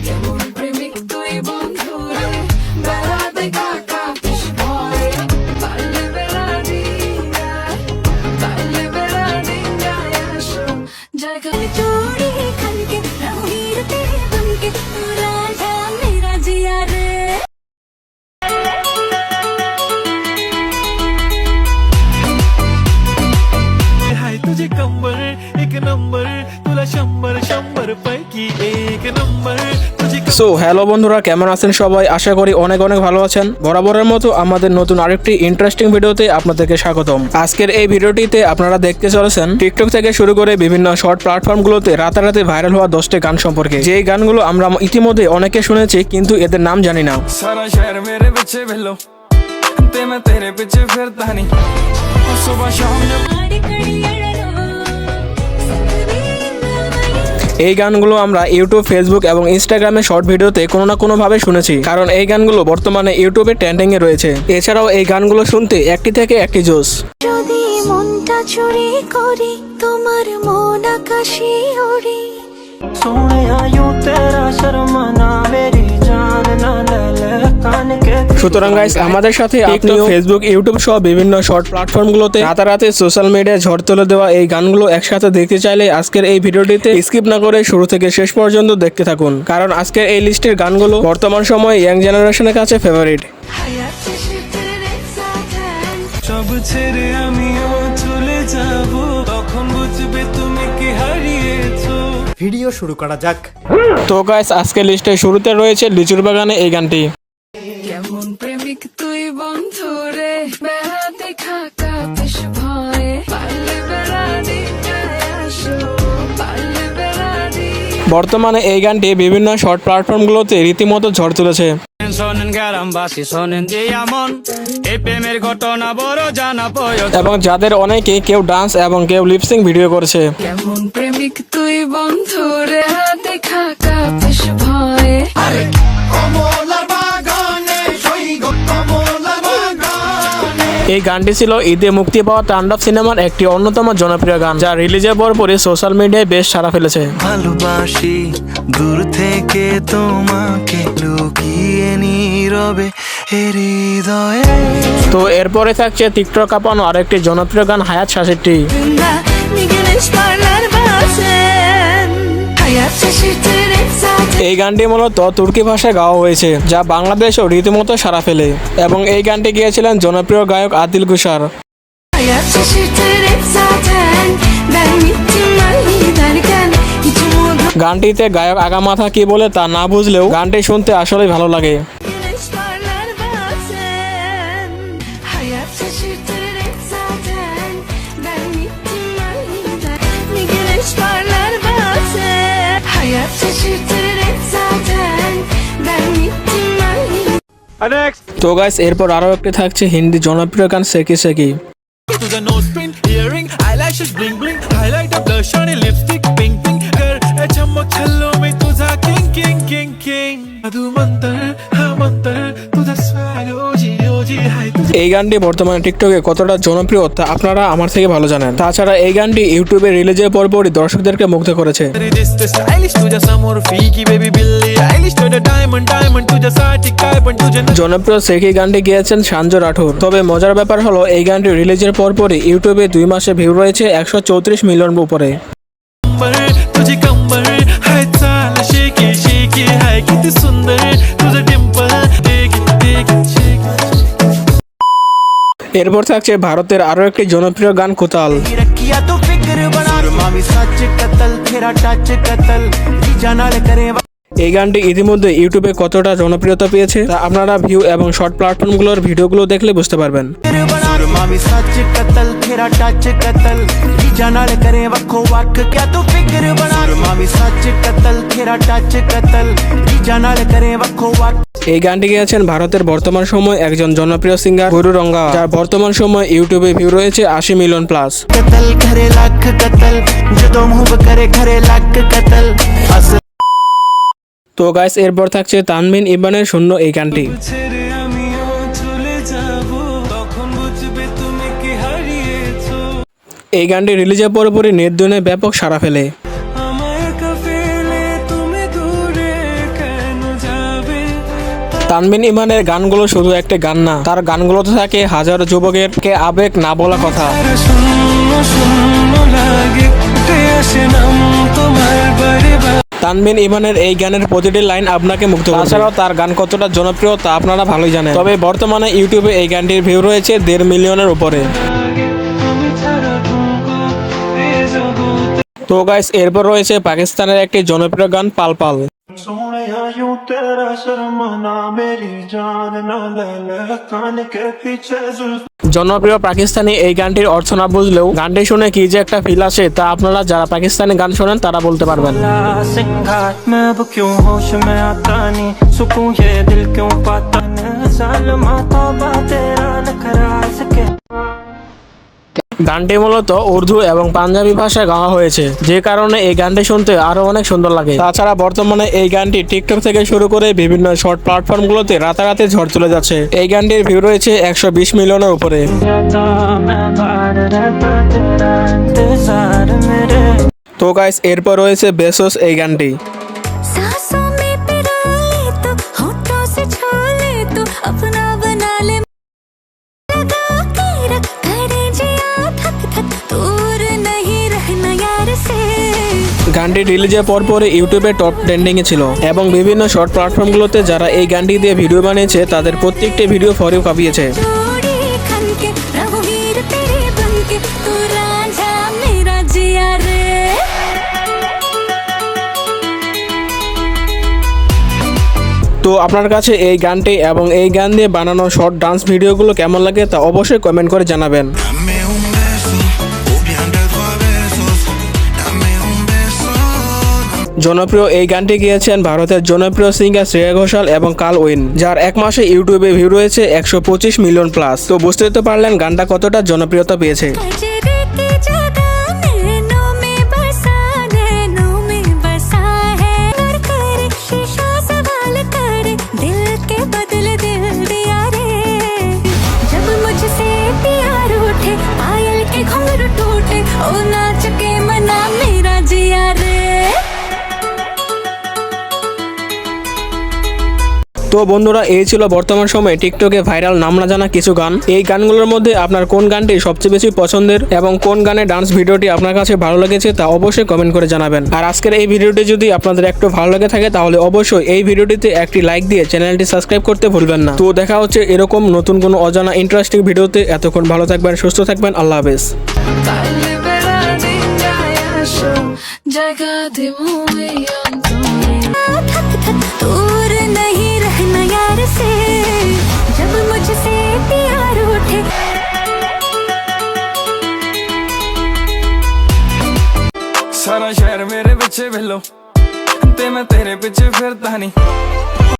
কেমন প্রেমিক তুই বন্ধু রে, বেড়া দেখা কাঁপিস ভয়ে, পারলে বেড়া ডিঙ্গায়, পারলে বেড়া ডিঙ্গায় আসো জায়গা जोड़ी खनके रंगीर तेरे बनके तू राजा मेरा जिया रे। हाय तुझे कंबर एक नंबर तुला 100 पैकी एक नंबर तुझे সো হ্যালো বন্ধুরা, কেমন আছেন সবাই? আশা করি অনেক অনেক ভালো আছেন। বরাবরের মতো আমাদের নতুন আরেকটি ইন্টারেস্টিং ভিডিওতে আপনাদেরকে স্বাগতম। আজকের এই ভিডিওটিতে আপনারা দেখতে চলেছেন টিকটক থেকে শুরু করে বিভিন্ন শর্ট প্ল্যাটফর্মগুলোতে রাতারাতি ভাইরাল হওয়া 10টি গান সম্পর্কে। যে গানগুলো আমরা ইতিমধ্যে অনেকে শুনেছি কিন্তু এদের নাম জানি না। सारा शहर मेरे पीछे भेलो ते मैं तेरे पीछे फिरता नहीं सुबह शाम जब आड़ी कड़ी अड़लो सपने नवनी এই গানগুলো আমরা ইউটিউব, ফেসবুক এবং ইনস্টাগ্রামে শর্ট ভিডিওতে কোনো না কোনো ভাবে শুনেছি, কারণ এই গানগুলো বর্তমানে ইউটিউবে ট্রেন্ডিং এ রয়েছে। এছাড়াও এই গানগুলো শুনতে একটি থেকে একটি জোস। যদি মনটা চুরি করি তোমার মন আকাশে ওড়ে सोने आयु तेरा शर्माना मेरी जान ना ले ले कान के সুতরাং গাইস, আমাদের সাথে আপনিও ফেসবুক, ইউটিউব সহ বিভিন্ন শর্ট প্ল্যাটফর্মগুলোতে রাতারাতি সোশ্যাল মিডিয়ায় ঝড় তুলে দেওয়া এই গানগুলো একসাথে দেখতে চাইলে আজকের এই ভিডিওটিতে স্কিপ না করে শুরু থেকে শেষ পর্যন্ত দেখতে থাকুন, কারণ আজকের এই লিস্টের গানগুলো বর্তমান সময়ে ইয়াং জেনারেশনের কাছে ফেভারিট। hayat şaşırtır zaten সব ছেড়ে আমিও চলে যাব তখন বুঝবে তুমি কি হারিয়েছো ভিডিও শুরু করা যাক। তো গাইস, আজকের লিস্টে শুরুতে রয়েছে লিচুর বাগানে এই গানটি। কেমন প্রেমিক তুই বন্ধু রে, বেড়া দেখা কাঁপিস ভয়ে, পারলে বেড়া ডিঙ্গায় আসো, পারলে বেড়া ডিঙ্গায়। বর্তমানে এই গানটি বিভিন্ন শর্ট প্ল্যাটফর্মগুলোতে রীতিমতো ঝড় তুলেছে। শোনেন গ্রামবাসী শোনেন যে এমন এই প্রেমের ঘটনা বড় জানা প্রয়োজন এবং যাদের অনেকে কেউ ডান্স এবং কেউ লিপসিং ভিডিও করেছে। কেমন প্রেমিক তুই বন্ধু রে, দেখা কাঁপিস ভয়ে। এই গানটি ছিল ঈদে মুক্তি পাওয়া তাণ্ডব সিনেমার একটি অন্যতম জনপ্রিয় গান, যা রিলিজের পরপরই সোশ্যাল মিডিয়ায় বেশ সাড়া ফেলেছে। ভালোবাসি দূর থেকে তোমাকে লুকিয়ে নীরবে হৃদয়ে তো এরপরে থাকছে টিকটক কাঁপানো আরেকটি জনপ্রিয় গান হায়াত 66। bir güneş parlar bazen hayat şaşırtır hep zaten এই গানটি মূলত তুর্কি ভাষায় গাওয়া হয়েছে, যা বাংলাদেশেও রীতিমতো সাড়া ফেলে, এবং এই গানটি গেয়েছিলেন জনপ্রিয় গায়ক Adil গুসার। hayat şaşırtır hep zaten ben gittim ben giderken hiç umudum গানটিতে গায়ক আগামাথা কি বলে তা না বুঝলেও গানটি শুনতে আসলেই ভালো লাগে। güneş parlar bazen hayat şaşırtır hep zaten ben gittim ben giderken bir güneş parlar bazen hayat şaşırtır hep zaten ben gittim ben giderken তো গাইস, এরপর আরো একটি থাকছে হিন্দি জনপ্রিয় গান সেকি সেকি। तुझा nose pin earring eyelashes bling bling highlighter blush आणि lipstick pink pink कर चमक छल्लो मी तुझा king king king king तू मंतर हा मंतर तुझा swag ओजी ओजी हाय এই गानটি বর্তমানে টিকটকে কতটা জনপ্রিয় তা আপনারা আমার থেকে ভালো জানেন। তাছাড়া এই গানটি ইউটিউবে রিলিজের পরপরই দর্শকদেরকে মুগ্ধ করেছে। तुझे दिसते stylish तुझ्या समोर फीकी बेबी बिल्ली आयलिश तुझ्या diamond diamond तुझ्यासाठी काय पण तुझे জনপ্রিয় সেকি গানটি গেয়েছেন সঞ্জয় রাঠোর। তবে মজার ব্যাপার হলো এই গানটি রিলিজের পরপরই ইউটিউবে 2 মাসে ভিউ রয়েছে 134 মিলিয়ন উপরে। नंबर तुझी कंबर हाय चाल शेकी शेकी हाय किती सुंदर तुझं डिंपल टेक टेक शेक এরপর থাকছে ভারতের আরো একটি জনপ্রিয় গান কোতাল। रखिया तो फिक्र बना मामी सच कतल तेरा टच कतल जाना करे এই গানটি ইতিমধ্যে ইউটিউবে কতটা জনপ্রিয়তা পেয়েছে তা আপনারা ভিউ এবং শর্ট প্ল্যাটফর্মগুলোর ভিডিওগুলো দেখলে বুঝতে পারবেন। मामी सच कतल तेरा टच कतल जाना करे वक्को वक क्या तू फिक्र बना मामी सच कतल तेरा टच कतल जाना करे वक्को वक এই গানটি গেয়েছেন ভারতের বর্তমান সময় একজন জনপ্রিয় সিঙ্গার গুরু রঙ্গা, যার বর্তমান সময় ইউটিউবে ভিউ রয়েছে 80 মিলিয়ন প্লাস। कतल करे लाख कतल जो मुंह करे करे लाख कतल তো গাইস, এরপর থাকছে তানমিন ইবানের শূন্য এই গানটি। ছেড়ে আমিও চলে যাব তখন বুঝবে তুমি কি হারিয়েছো এই গানটি রিলিজের পরপরই নেট দুনিয়ায় ব্যাপক সাড়া ফেলে। আমায় একা ফেলে তুমি দূরে তানবিন ইমানের গানগুলো শুধু একটা গান না, তার গানগুলোতে থাকে হাজারো যুবকের কে আবেগ না বলা কথা। তানবিন ইমানের এই গানের প্রতিটি লাইন আপনাকে মুগ্ধ করবে। তাছাড়াও তার গান কতটা জনপ্রিয় তা আপনারা ভালোই জানেন। তবে বর্তমানে ইউটিউবে এই গানটির ভিউ রয়েছে 1.5 মিলিয়নের উপরে। তো গাইস, এরপর রয়েছে পাকিস্তানের একটি জনপ্রিয় গান পাল পাল। सोहणिया यूं तेरा शर्माना मेरी जान ना ले ले कान के पीछे जुल्फ জনপ্রিয় পাকিস্তানি এই গানটির অর্থ না বুঝলেও গানটি শুনে কি যে একটা ফিল আসে তা আপনারা যারা পাকিস্তানি গান শোনেন তারা বলতে পারবেন। सिंगार मैं अब क्यों होश में आता नहीं सुकून ये दिल क्यों पाता नहीं जालिमा तौबा तेरा न करा सके। গানটি মূলত উর্দু এবং পাঞ্জাবি ভাষায় গাওয়া হয়েছে, যে কারণে এই গানটি শুনতে আরো অনেক সুন্দর লাগে। তাছাড়া বর্তমানে এই গানটি টিকটক থেকে শুরু করে বিভিন্ন শর্ট প্ল্যাটফর্মগুলোতে রাতারাতি ঝড় চলে যাচ্ছে। এই গানটির ভিউ রয়েছে 120 মিলিয়নের উপরে। তো গাইস, এরপর রয়েছে বেসোস এই গানটি। सांसों में पिरो ले तो होठों से छू ले तो अपना बना ले लगा के रख करे जिया थक थक दूर नहीं रहना यार से। গানটি রিলিজের পরপরই ইউটিউবে টপ ট্রেন্ডিং এ ছিল এবং বিভিন্ন শর্ট প্ল্যাটফর্মগুলোতে যারা এই গানটি দিয়ে ভিডিও বানিয়েছে তাদের প্রত্যেকটি ভিডিও ফর ইউ কাঁপিয়েছে। जोड़ी खन के रघुवीर तेरे बन के तू रांझा मेरा जिया रे। তো আপনার কাছে এই গানটি এবং এই গান দিয়ে বানানো শর্ট ডান্স ভিডিওগুলো কেমন লাগে তা অবশ্যই কমেন্ট করে জানাবেন। Dame un beso, obviando a besos. Dame un beso. জনপ্রিয় এই গানটি গেয়েছেন ভারতের জনপ্রিয় সিঙ্গার শ্রেয়া ঘোষাল এবং কাল উইন, যার এক মাসে ইউটিউবে ভিউ রয়েছে 125 মিলিয়ন প্লাস। তো বুঝতেই তো পারলেন গানটা কতটা জনপ্রিয়তা পেয়েছে। कजरे की जगह नैनों में बसा है और करे शीशा सवाल करे दिल के बदले दिल दिया रे। जब मुझसे प्यार उठे पायल के घुंघरू टूटे ओ नाच के मना मेरा जिया रे। তো বন্ধুরা, এই ছিল বর্তমান সময়ে টিকটকে ভাইরাল নাম না জানা কিছু গান। এই গানগুলোর মধ্যে আপনার কোন গানটি সবচেয়ে বেশি পছন্দের এবং কোন গানের ডান্স ভিডিওটি আপনার কাছে ভালো লেগেছে তা অবশ্যই কমেন্ট করে জানাবেন। আর আজকের এই ভিডিওটি যদি আপনাদের একটু ভালো লেগে থাকে তাহলে অবশ্যই এই ভিডিওটিতে একটি লাইক দিয়ে চ্যানেলটি সাবস্ক্রাইব করতে ভুলবেন না। তো দেখা হচ্ছে এরকম নতুন কোনো অজানা ইন্টারেস্টিং ভিডিওতে। এতক্ষণ ভালো থাকবেন, সুস্থ থাকবেন, আল্লাহ হাফেজ। তাইলে বেলা দিন যায় আসো জায়গা দিমু এই অন্তরে। थक थक दूर नहीं रहना यार से। जब मुझसे प्यार उठे सारा शहर मेरे पीछे भेलो ते मैं तेरे पीछे फिरदा नहीं।